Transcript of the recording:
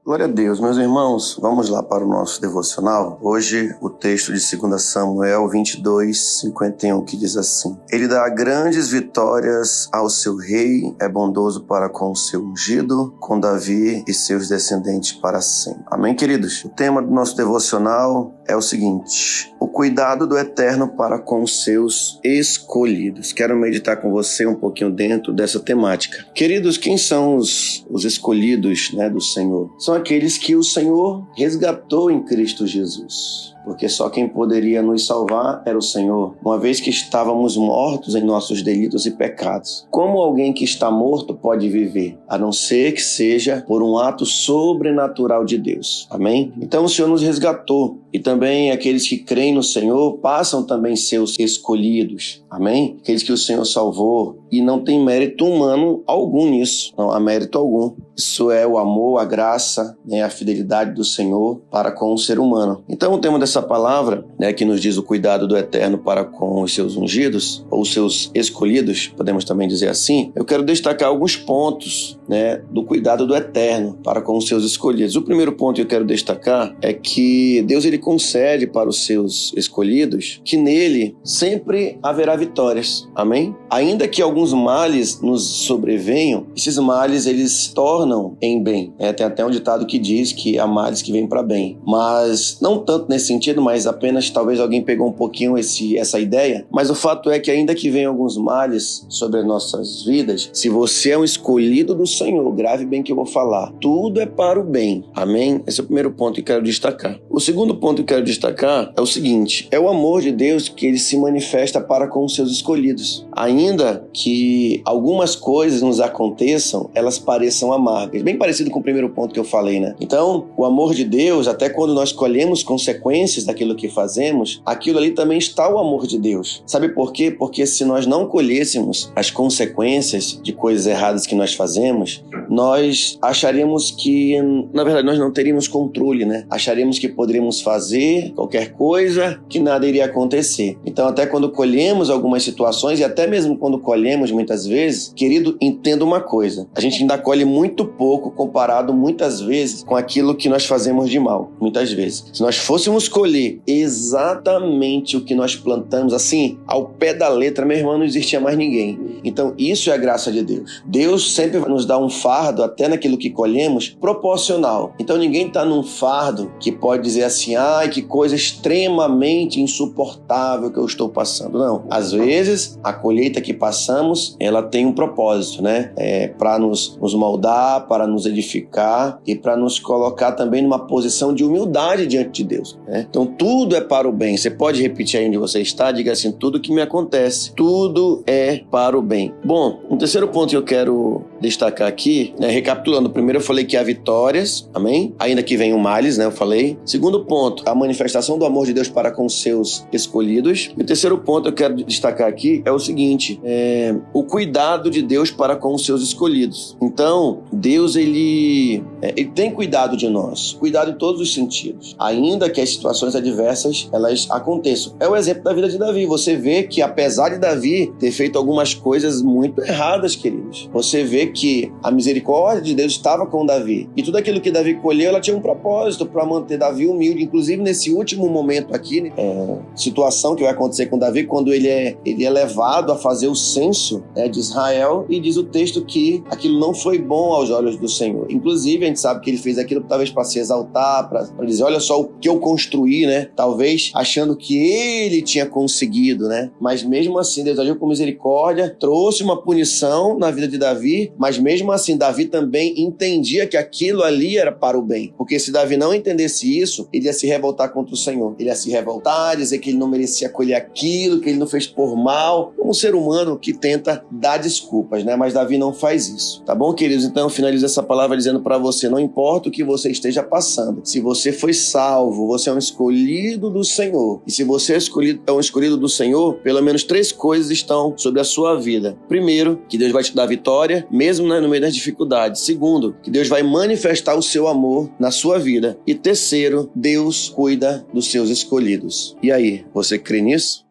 Glória a Deus, meus irmãos, vamos lá para o nosso devocional. Hoje o texto de 2 Samuel 22:51, que diz assim: Ele dá grandes vitórias ao seu rei, é bondoso para com o seu ungido, com Davi e seus descendentes para sempre. Amém, queridos? O tema do nosso devocional é o seguinte: o cuidado do Eterno para com os seus escolhidos. Quero meditar com você um pouquinho dentro dessa temática. Queridos, quem são os escolhidos, do Senhor? São aqueles que o Senhor resgatou em Cristo Jesus. Porque só quem poderia nos salvar era o Senhor, uma vez que estávamos mortos em nossos delitos e pecados. Como alguém que está morto pode viver? A não ser que seja por um ato sobrenatural de Deus. Amém? Então o Senhor nos resgatou. E também aqueles que creem no Senhor passam também seus escolhidos. Amém? Aqueles que o Senhor salvou. E não tem mérito humano algum nisso. Não há mérito algum. Isso é o amor, a graça, a fidelidade do Senhor para com o ser humano. Então o tema dessa palavra, que nos diz o cuidado do Eterno para com os seus ungidos, ou os seus escolhidos, podemos também dizer assim, eu quero destacar alguns pontos do cuidado do Eterno para com os seus escolhidos. O primeiro ponto que eu quero destacar é que Deus ele concede para os seus escolhidos que nele sempre haverá vitórias. Amém? Ainda que alguns males nos sobrevenham, esses males eles tornam em bem. Tem até um ditado que diz que há males que vêm para bem. Mas não tanto nesse sentido, mas apenas talvez alguém pegou um pouquinho essa ideia. Mas o fato é que ainda que venham alguns males sobre as nossas vidas, se você é um escolhido do Senhor, grave bem que eu vou falar, tudo é para o bem. Amém? Esse é o primeiro ponto que eu quero destacar. O segundo ponto que eu quero destacar é o seguinte: é o amor de Deus que ele se manifesta para com os seus escolhidos. Ainda que algumas coisas nos aconteçam, elas pareçam amargas. Bem parecido com o primeiro ponto que eu falei, Então, o amor de Deus, até quando nós colhemos consequências daquilo que fazemos, aquilo ali também está o amor de Deus. Sabe por quê? Porque se nós não colhêssemos as consequências de coisas erradas que nós fazemos, nós acharíamos que, na verdade, nós não teríamos controle, Acharíamos que poderíamos fazer qualquer coisa, que nada iria acontecer. Então, até quando colhemos algumas situações, e até mesmo quando colhemos muitas vezes, querido, entenda uma coisa: a gente ainda colhe muito pouco comparado muitas vezes com aquilo que nós fazemos de mal, muitas vezes. Se nós fôssemos colher exatamente o que nós plantamos, assim, ao pé da letra, meu irmão, não existia mais ninguém. Então, isso é a graça de Deus. Deus sempre nos dá um fardo, até naquilo que colhemos, proporcional. Então, ninguém está num fardo que pode dizer assim: ai, que coisa extremamente insuportável que eu estou passando. Não. Às vezes, a colheita que passamos, ela tem um propósito, para nos moldar, para nos edificar e para nos colocar também numa posição de humildade diante de Deus, Então, tudo é para o bem. Você pode repetir aí onde você está, diga assim: tudo que me acontece, tudo é para o bem. Bom, um terceiro ponto que eu quero destacar aqui, recapitulando: primeiro eu falei que há vitórias, amém? Ainda que venham males, eu falei. Segundo ponto, a manifestação do amor de Deus para com seus escolhidos. E o terceiro ponto que eu quero destacar aqui é o seguinte: o cuidado de Deus para com os seus escolhidos. Então, Deus, ele tem cuidado de nós, cuidado em todos os sentidos, ainda que as situações adversas, elas aconteçam. É o exemplo da vida de Davi. Você vê que, apesar de Davi ter feito algumas coisas muito erradas, queridos, você vê que a misericórdia de Deus estava com Davi. E tudo aquilo que Davi colheu, ela tinha um propósito para manter Davi humilde. Inclusive, nesse último momento aqui, situação que vai acontecer com Davi, quando ele é levado a fazer o censo de Israel, e diz o texto que aquilo não foi bom aos olhos do Senhor. Inclusive, a gente sabe que ele fez aquilo talvez para se exaltar, para dizer: olha só o que eu construí, Talvez achando que ele tinha conseguido, Mas mesmo assim, Deus agiu com misericórdia, trouxe uma punição na vida de Davi, mas mesmo assim, Davi também entendia que aquilo ali era para o bem. Porque se Davi não entendesse isso, ele ia se revoltar contra o Senhor. Ele ia se revoltar, dizer que ele não merecia colher aquilo, que ele não fez por mal, como um ser humano que tenta dar desculpas, Mas Davi não faz isso. Tá bom, queridos? Então eu finalizo essa palavra dizendo para você: não importa o que você esteja passando, se você foi salvo, você é um escolhido do Senhor. E se você é um escolhido do Senhor, pelo menos 3 coisas estão sobre a sua vida. Primeiro, que Deus vai te dar vitória, mesmo no meio das dificuldades. Segundo, que Deus vai manifestar o seu amor na sua vida. E terceiro, Deus cuida dos seus escolhidos. E aí, você crê nisso?